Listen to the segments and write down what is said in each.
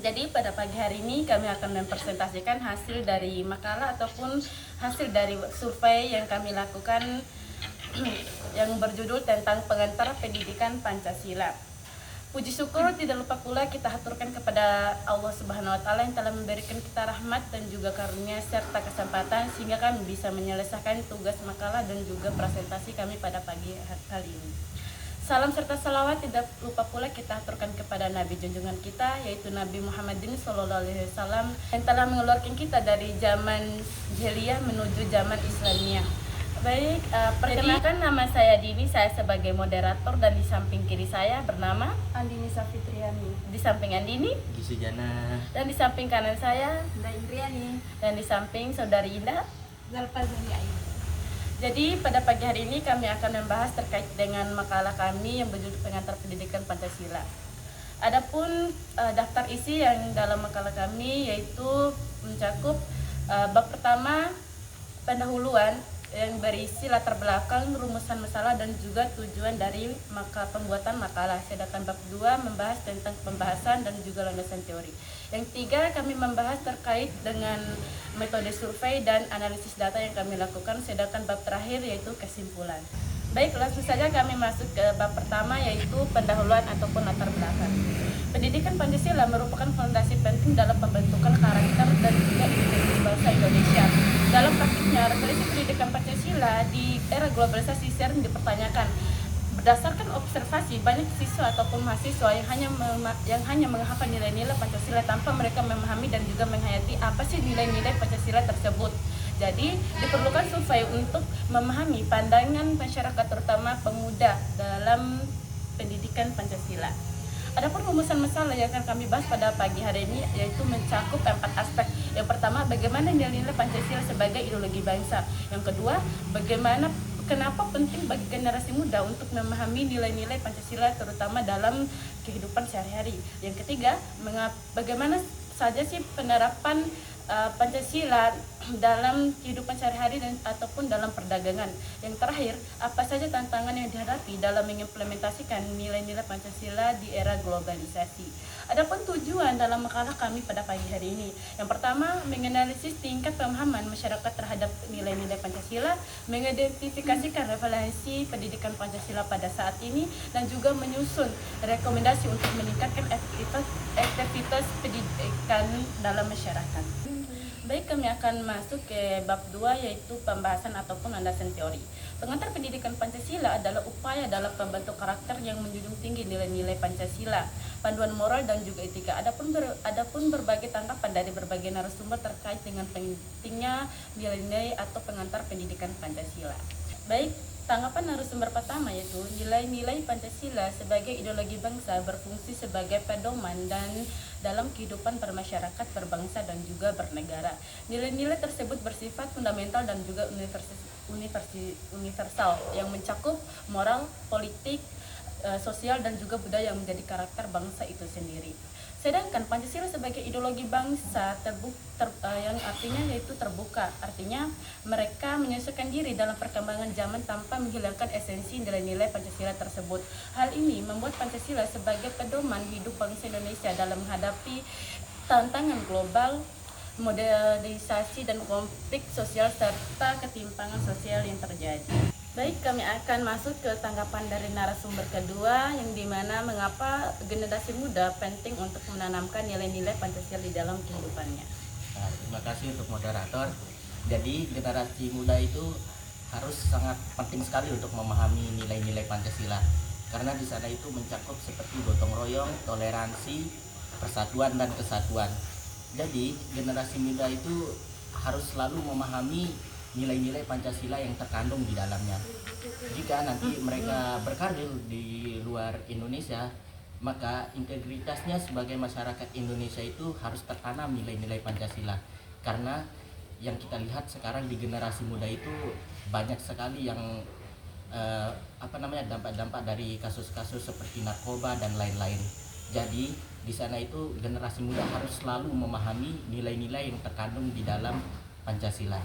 Jadi pada pagi hari ini kami akan mempresentasikan hasil dari makalah ataupun hasil dari survei yang kami lakukan yang berjudul tentang pengantar pendidikan Pancasila. Puji syukur tidak lupa pula kita haturkan kepada Allah Subhanahu wa taala yang telah memberikan kita rahmat dan juga karunia serta kesempatan sehingga kami bisa menyelesaikan tugas makalah dan juga presentasi kami pada pagi kali ini. Salam serta salawat tidak lupa pula kita aturkan kepada Nabi junjungan kita, yaitu Nabi Muhammadin SAW yang telah mengeluarkan kita dari zaman jahiliyah menuju zaman Islamiyah. Baik, perkenalkan nama saya Dini, saya sebagai moderator dan di samping kiri saya bernama Andini Safitriani. Di samping Andini Gisujana. Dan di samping kanan saya Indriani. Dan di samping saudari Indah Zalfa Zaliain. Jadi pada pagi hari ini kami akan membahas terkait dengan makalah kami yang berjudul pengantar pendidikan Pancasila. Adapun daftar isi yang dalam makalah kami yaitu mencakup bab pertama pendahuluan yang berisi latar belakang, rumusan masalah dan juga tujuan dari pembuatan makalah. Sedangkan bab 2 membahas tentang pembahasan dan juga landasan teori. Yang 3 kami membahas terkait dengan metode survei dan analisis data yang kami lakukan. Sedangkan bab terakhir yaitu kesimpulan. Baik, langsung saja kami masuk ke bab pertama yaitu pendahuluan ataupun latar belakang. Pendidikan Pancasila merupakan fondasi penting dalam pembentukan karakter dan juga identitas bangsa Indonesia. Dalam praktiknya, referensi pendidikan Pancasila di era globalisasi sering dipertanyakan. Berdasarkan observasi, banyak siswa ataupun mahasiswa yang hanya menghafal nilai-nilai Pancasila tanpa mereka memahami dan juga menghayati apa sih nilai-nilai Pancasila tersebut. Jadi, diperlukan survei untuk memahami pandangan masyarakat terutama pemuda dalam pendidikan Pancasila. Adapun rumusan masalah yang akan kami bahas pada pagi hari ini yaitu mencakup 4 aspek. Yang pertama, bagaimana nilai-nilai Pancasila sebagai ideologi bangsa. Yang kedua, kenapa penting bagi generasi muda untuk memahami nilai-nilai Pancasila terutama dalam kehidupan sehari-hari. Yang ketiga, bagaimana saja sih penerapan Pancasila dalam kehidupan sehari-hari dan ataupun dalam perdagangan. Yang terakhir, apa saja tantangan yang dihadapi dalam mengimplementasikan nilai-nilai Pancasila di era globalisasi. Adapun tujuan dalam makalah kami pada pagi hari ini. Yang pertama, menganalisis tingkat pemahaman masyarakat terhadap nilai-nilai Pancasila, mengidentifikasikan referensi pendidikan Pancasila pada saat ini dan juga menyusun rekomendasi untuk meningkatkan aktivitas pendidikan dalam masyarakat. Baik, kami akan masuk ke bab 2 yaitu pembahasan ataupun landasan teori. Pengantar pendidikan Pancasila adalah upaya dalam pembentuk karakter yang menjunjung tinggi nilai-nilai Pancasila, panduan moral dan juga etika. Adapun berbagai tanggapan dari berbagai narasumber terkait dengan pentingnya nilai-nilai atau pengantar pendidikan Pancasila. Baik, tanggapan narasumber pertama yaitu nilai-nilai Pancasila sebagai ideologi bangsa berfungsi sebagai pedoman dan dalam kehidupan bermasyarakat, berbangsa dan juga bernegara. Nilai-nilai tersebut bersifat fundamental dan juga universal yang mencakup moral, politik, sosial dan juga budaya yang menjadi karakter bangsa itu sendiri. Sedangkan Pancasila sebagai ideologi bangsa yang artinya yaitu terbuka, artinya mereka menyesuaikan diri dalam perkembangan zaman tanpa menghilangkan esensi nilai-nilai Pancasila tersebut. Hal ini membuat Pancasila sebagai pedoman hidup bangsa Indonesia dalam menghadapi tantangan global, modernisasi dan konflik sosial serta ketimpangan sosial yang terjadi. Baik, kami akan masuk ke tanggapan dari narasumber kedua yang dimana mengapa generasi muda penting untuk menanamkan nilai-nilai Pancasila di dalam kehidupannya. Nah, terima kasih untuk moderator. Jadi generasi muda itu harus sangat penting sekali untuk memahami nilai-nilai Pancasila karena di sana itu mencakup seperti gotong royong, toleransi, persatuan dan kesatuan. Jadi generasi muda itu harus selalu memahami nilai-nilai Pancasila yang terkandung di dalamnya. Jika nanti mereka berkarir di luar Indonesia, maka integritasnya sebagai masyarakat Indonesia itu harus tertanam nilai-nilai Pancasila. Karena yang kita lihat sekarang di generasi muda itu banyak sekali yang dampak-dampak dari kasus-kasus seperti narkoba dan lain-lain. Jadi di sana itu generasi muda harus selalu memahami nilai-nilai yang terkandung di dalam Pancasila.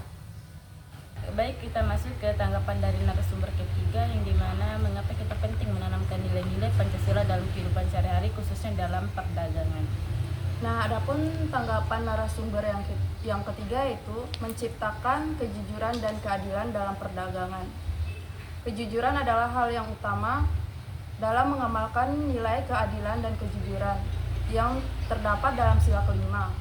Baik, kita masuk ke tanggapan dari narasumber ketiga yang dimana mengapa kita penting menanamkan nilai-nilai Pancasila dalam kehidupan sehari-hari khususnya dalam perdagangan. Nah, adapun tanggapan narasumber yang ketiga itu menciptakan kejujuran dan keadilan dalam perdagangan. Kejujuran adalah hal yang utama dalam mengamalkan nilai keadilan dan kejujuran yang terdapat dalam sila kelima.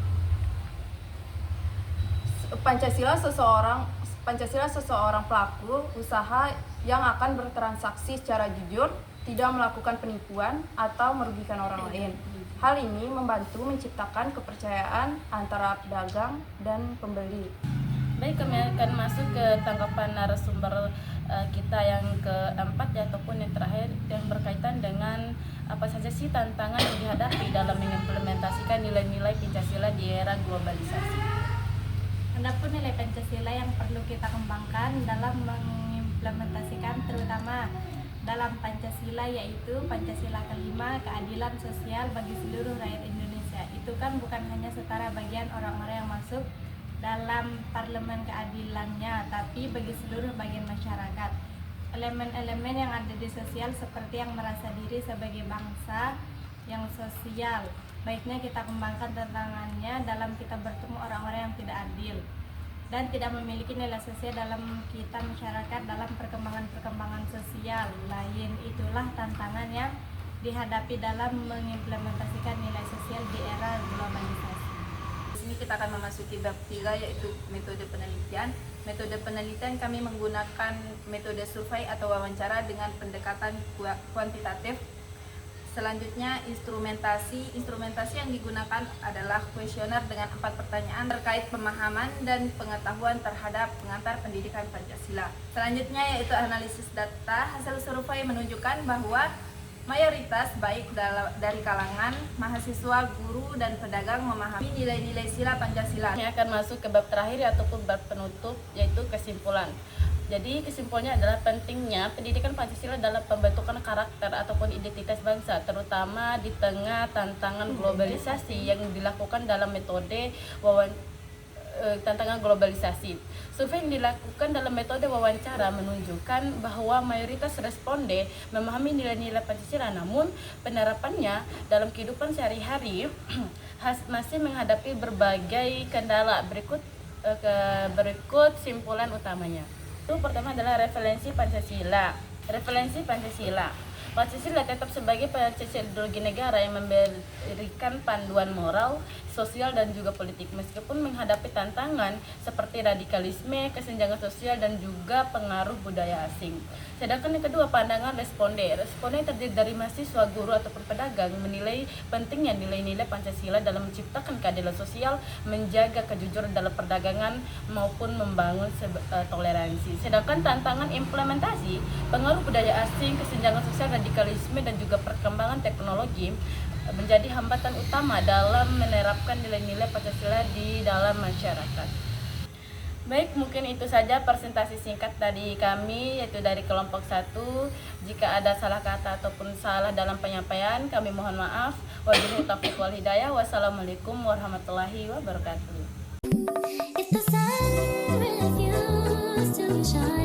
Pancasila seseorang pelaku usaha yang akan bertransaksi secara jujur, tidak melakukan penipuan atau merugikan orang lain. Hal ini membantu menciptakan kepercayaan antara pedagang dan pembeli. Baik, kami akan masuk ke tanggapan narasumber kita yang keempat ya, ataupun yang terakhir, yang berkaitan dengan apa saja sih tantangan yang dihadapi dalam mengimplementasikan nilai-nilai Pancasila di era globalisasi. Adapun nilai Pancasila yang perlu kita kembangkan dalam mengimplementasikan terutama dalam Pancasila, yaitu Pancasila kelima, keadilan sosial bagi seluruh rakyat Indonesia. Itu kan bukan hanya setara bagian orang-orang yang masuk dalam parlemen keadilannya, tapi bagi seluruh bagian masyarakat. Elemen-elemen yang ada di sosial seperti yang merasa diri sebagai bangsa yang sosial, baiknya kita kembangkan tantangannya dalam kita bertemu orang-orang yang tidak adil dan tidak memiliki nilai sosial dalam kita masyarakat dalam perkembangan sosial lain. Itulah tantangan yang dihadapi dalam mengimplementasikan nilai sosial di era globalisasi. Di sini kita akan memasuki bab 3, yaitu metode penelitian. Metode penelitian kami menggunakan metode survei atau wawancara dengan pendekatan kuantitatif. Selanjutnya instrumentasi. Instrumentasi yang digunakan adalah kuesioner dengan 4 pertanyaan terkait pemahaman dan pengetahuan terhadap pengantar pendidikan Pancasila. Selanjutnya yaitu analisis data. Hasil survei menunjukkan bahwa mayoritas baik dari kalangan mahasiswa, guru, dan pedagang memahami nilai-nilai sila Pancasila. Ini akan masuk ke bab terakhir ataupun bab penutup, yaitu kesimpulan. Jadi kesimpulannya adalah pentingnya pendidikan Pancasila dalam pembentukan karakter ataupun identitas bangsa, terutama di tengah tantangan globalisasi yang dilakukan dalam metode tantangan globalisasi. Survei yang dilakukan dalam metode wawancara menunjukkan bahwa mayoritas responden memahami nilai-nilai Pancasila, namun penerapannya dalam kehidupan sehari-hari masih menghadapi berbagai kendala. Berikut simpulan utamanya. Itu pertama adalah referensi Pancasila. Pancasila tetap sebagai Pancasila ideologi negara yang memberikan panduan moral, sosial, dan juga politik meskipun menghadapi tantangan seperti radikalisme, kesenjangan sosial, dan juga pengaruh budaya asing. Sedangkan yang kedua, pandangan responden. Responden terdiri dari mahasiswa, guru, ataupun pedagang menilai pentingnya nilai-nilai Pancasila dalam menciptakan keadilan sosial, menjaga kejujuran dalam perdagangan, maupun membangun toleransi. Sedangkan tantangan implementasi, pengaruh budaya asing, kesenjangan sosial, radikalisme, dan juga perkembangan teknologi menjadi hambatan utama dalam menerapkan nilai-nilai Pancasila di dalam masyarakat. Baik, mungkin itu saja presentasi singkat dari kami, yaitu dari kelompok 1. Jika ada salah kata ataupun salah dalam penyampaian, kami mohon maaf. Wabillahi taufiq wal hidayah. Wassalamualaikum warahmatullahi wabarakatuh. If the sun refused to shine